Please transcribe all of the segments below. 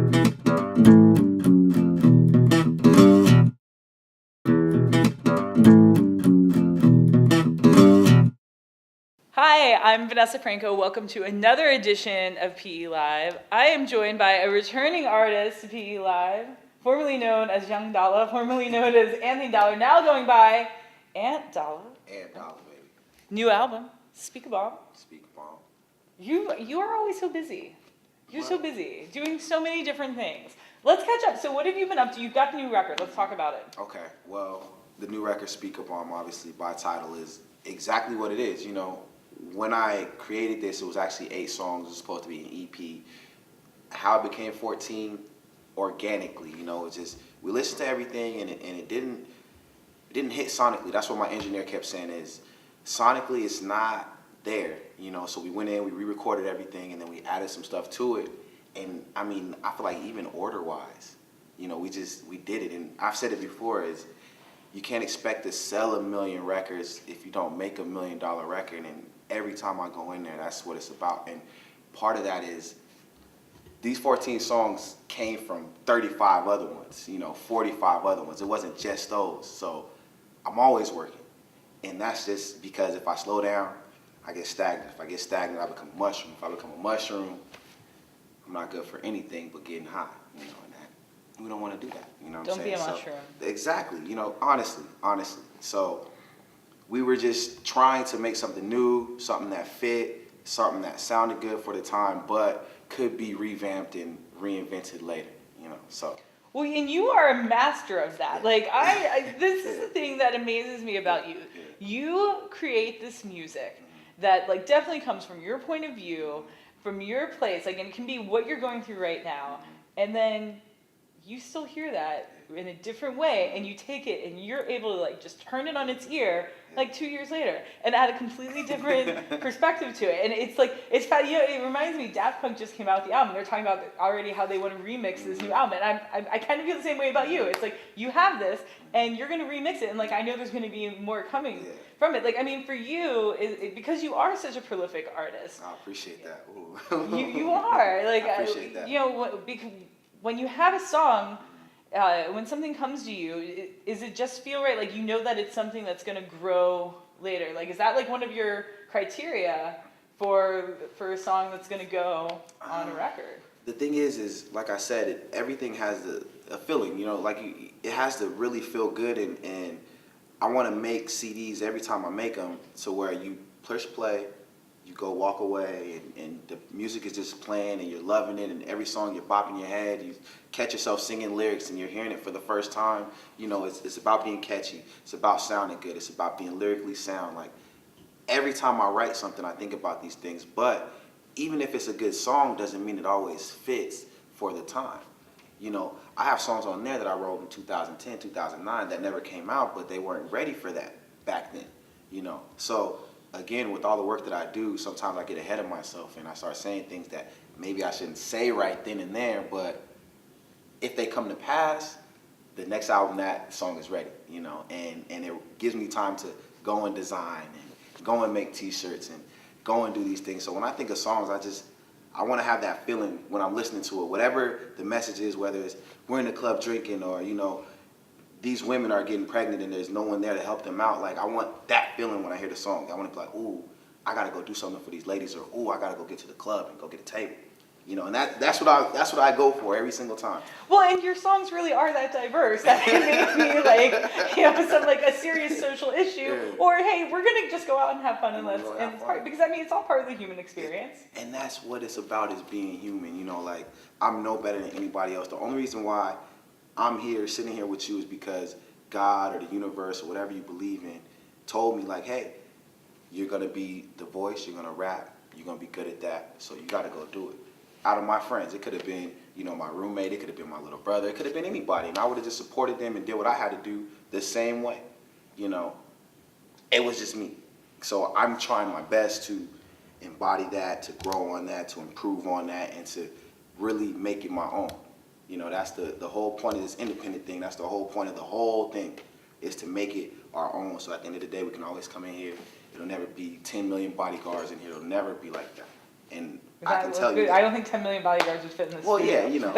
Hi, I'm Vanessa Franco. Welcome to another edition of PE Live. I am joined by a returning artist to PE Live, formerly known as Young Dolla, formerly known as Ant Dolla, now going by Ant Dolla. Ant Dolla, baby. New album, Speak a Bomb. Speak a bomb. You are always so busy. You're so busy, doing so many different things. Let's catch up. So what have you been up to? You've got the new record. Let's talk about it. Okay, well, the new record, Speak a Bomb, obviously, by title, is exactly what it is. You know, when I created this, it was actually 8 songs. It was supposed to be an EP. How it became 14, organically, you know, it's just, we listened to everything and it didn't hit sonically. That's what my engineer kept saying is, sonically it's not there, you know, so we went in, we re-recorded everything, and then we added some stuff to it. And I mean, I feel like even order-wise, you know, we did it. And I've said it before, is you can't expect to sell 1 million records if you don't make $1 million record. And every time I go in there, that's what it's about. And part of that is these 14 songs came from 35 other ones, you know, 45 other ones. It wasn't just those. So I'm always working. And that's just because if I slow down, I get stagnant. If I get stagnant, I become a mushroom. If I become a mushroom, I'm not good for anything but getting high, you know, and that, we don't want to do that, you know what I'm saying? Don't be a mushroom. So, exactly, you know, honestly. So we were just trying to make something new, something that fit, something that sounded good for the time, but could be revamped and reinvented later, you know, so. Well, and you are a master of that. Like, this is the thing that amazes me about you. You create this music that, like, definitely comes from your point of view, from your place, like, and it can be what you're going through right now, and then you still hear that in a different way, and you take it and you're able to, like, just turn it on its ear like 2 years later and add a completely different perspective to it. And it's like, it's you know, it reminds me, Daft Punk just came out with the album. They're talking about already how they want to remix this new album, and I kind of feel the same way about you. It's like, you have this and you're going to remix it, and like, I know there's going to be more coming from it. Like, I mean, for you, because you are such a prolific artist. I appreciate that. Ooh. you are, like, I appreciate that. You know, when you have a song, when something comes to you, is it just feel right? Like, you know that it's something that's going to grow later. Like, is that like one of your criteria for a song that's going to go on a record? The thing is like I said, everything has a feeling, you know, like it has to really feel good. And I want to make CDs every time I make them to where you push play, you go walk away, and the music is just playing and you're loving it, and every song you're bopping your head, you catch yourself singing lyrics and you're hearing it for the first time. You know, it's about being catchy, it's about sounding good, it's about being lyrically sound. Like, every time I write something, I think about these things, but even if it's a good song, doesn't mean it always fits for the time. You know, I have songs on there that I wrote in 2010, 2009 that never came out, but they weren't ready for that back then, you know. So again, with all the work that I do, sometimes I get ahead of myself and I start saying things that maybe I shouldn't say right then and there, but if they come to pass, the next album, that song is ready, you know, and it gives me time to go and design and go and make t-shirts and go and do these things. So when I think of songs, I want to have that feeling when I'm listening to it, whatever the message is, whether it's we're in the club drinking, or, you know, these women are getting pregnant and there's no one there to help them out. Like, I want that feeling when I hear the song. I want to be like, ooh, I got to go do something for these ladies, or ooh, I got to go get to the club and go get a table. You know, and that's what I go for every single time. Well, and your songs really are that diverse that it may be like, you know, some like a serious social issue, or hey, we're gonna just go out and have fun and it's part, because I mean, it's all part of the human experience. And that's what it's about, is being human. You know, like, I'm no better than anybody else. The only reason why I'm here, sitting here with you, is because God or the universe or whatever you believe in told me, like, hey, you're gonna be the voice, you're gonna rap, you're gonna be good at that, so you gotta go do it. Out of my friends, it could have been, you know, my roommate, it could have been my little brother, it could have been anybody, and I would have just supported them and did what I had to do the same way. You know, it was just me. So I'm trying my best to embody that, to grow on that, to improve on that, and to really make it my own. You know, that's the whole point of this independent thing. That's the whole point of the whole thing, is to make it our own. So at the end of the day, we can always come in here. It'll never be 10 million bodyguards in here. It'll never be like that. And I can tell you, I don't think 10 million bodyguards would fit in this. Well, studio. yeah, you know,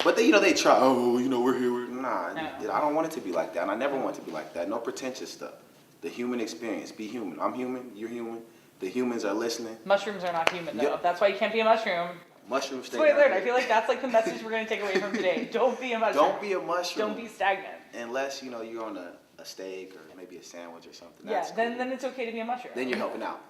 But they, they try. Oh, we're here. Nah, No. I don't want it to be like that, and I never want it to be like that. No pretentious stuff. The human experience. Be human. I'm human. You're human. The humans are listening. Mushrooms are not human, though. Yep. That's why you can't be a mushroom. Mushrooms stay Spoiler down alert, here. I feel like that's like the message we're going to take away from today. Don't be a mushroom. Don't be a mushroom. Don't be stagnant. Unless, you're on a steak or maybe a sandwich or something. Yeah, That's then cool. it's okay to be a mushroom. Then you're helping out.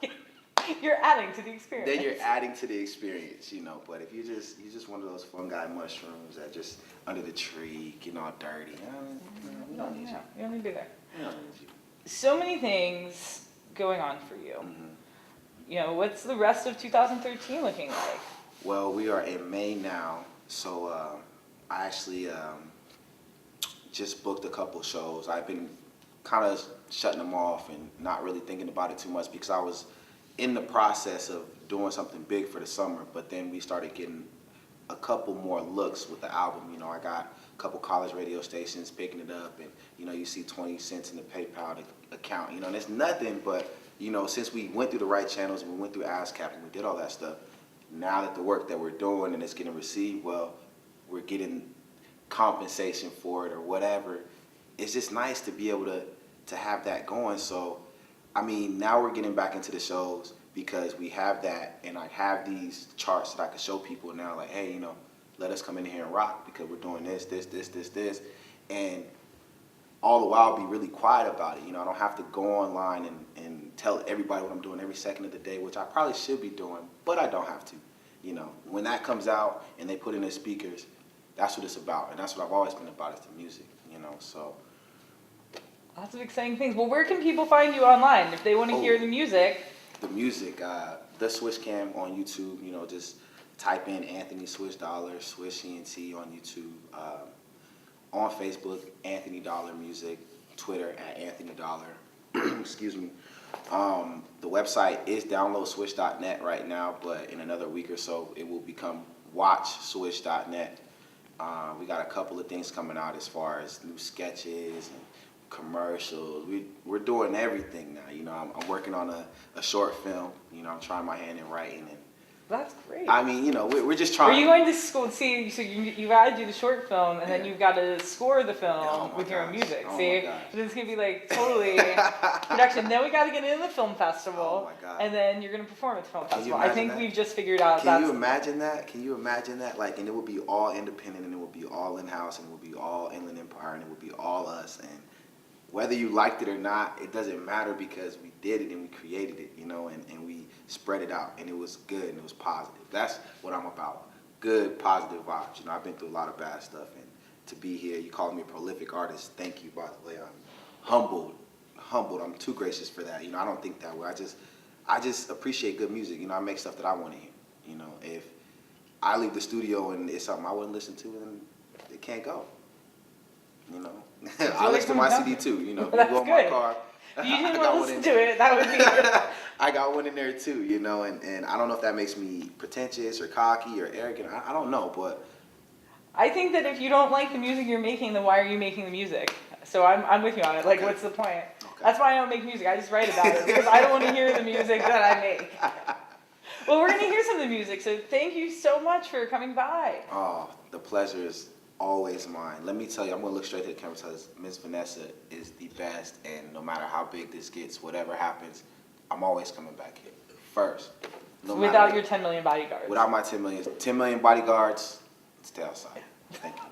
You're adding to the experience. Then you're adding to the experience, But if you're just one of those fungi mushrooms that just under the tree, getting all dirty, we don't need you. You don't need to be there. We don't need you. So many things going on for you. Mm-hmm. What's the rest of 2013 looking like? Well, we are in May now, so I actually just booked a couple shows. I've been kind of shutting them off and not really thinking about it too much because I was in the process of doing something big for the summer, but then we started getting a couple more looks with the album. I got a couple college radio stations picking it up, and you see 20 cents in the PayPal account, and it's nothing, but since we went through the right channels and we went through ASCAP and we did all that stuff, now that the work that we're doing and it's getting received well, we're getting compensation for it or whatever. It's just nice to be able to have that going. So now we're getting back into the shows because we have that, and I have these charts that I can show people now, like, hey, let us come in here and rock because we're doing this, and all the while be really quiet about it. I don't have to go online and tell everybody what I'm doing every second of the day, which I probably should be doing, but I don't have to. When that comes out and they put in their speakers, that's what it's about, and that's what I've always been about, is the music, so. Lots of exciting things. Well, where can people find you online if they want to hear the music? The music, the Swish Cam on YouTube, just type in Anthony Swish Dollar, Swish ENT on YouTube. On Facebook, Anthony Dollar Music. Twitter at Anthony Dollar. Excuse me. The website is downloadswish.net right now, but in another week or so, it will become watchswish.net. We got a couple of things coming out as far as new sketches and commercials. We're doing everything now. I'm working on a short film. I'm trying my hand in writing, and That's great. we're just trying. Are you going to school? See, so you got to do the short film, and then you've got to score the film with your own music. See, so it's gonna be like totally production. Then we got to get into the film festival, and then you're gonna perform at the film festival. I think we've just figured out. Can you imagine that? Can you imagine that? Like, and it would be all independent, and it would be all in house, and it would be all Inland Empire, and it would be all us, and whether you liked it or not, it doesn't matter because we did it and we created it, and we spread it out, and it was good and it was positive. That's what I'm about. Good, positive vibes. I've been through a lot of bad stuff, and to be here, you calling me a prolific artist. Thank you, by the way. I'm humbled. I'm too gracious for that. I don't think that way. I just appreciate good music. I make stuff that I want to hear. If I leave the studio and it's something I wouldn't listen to, then it can't go. I listen to my CD too. If you go in my car, if you didn't want to listen to it, that would be. I got one in there too, and I don't know if that makes me pretentious or cocky or arrogant. I don't know, but I think that if you don't like the music you're making, then why are you making the music? So I'm with you on it. Like, what's the point? Okay. That's why I don't make music. I just write about it because I don't want to hear the music that I make. Well, we're going to hear some of the music, so thank you so much for coming by. Oh, the pleasure is always mine. Let me tell you, I'm going to look straight to the camera because Miss Vanessa is the best, and no matter how big this gets, whatever happens, I'm always coming back here first. Without your 10 million bodyguards. Without my 10 million bodyguards, stay outside. Thank you.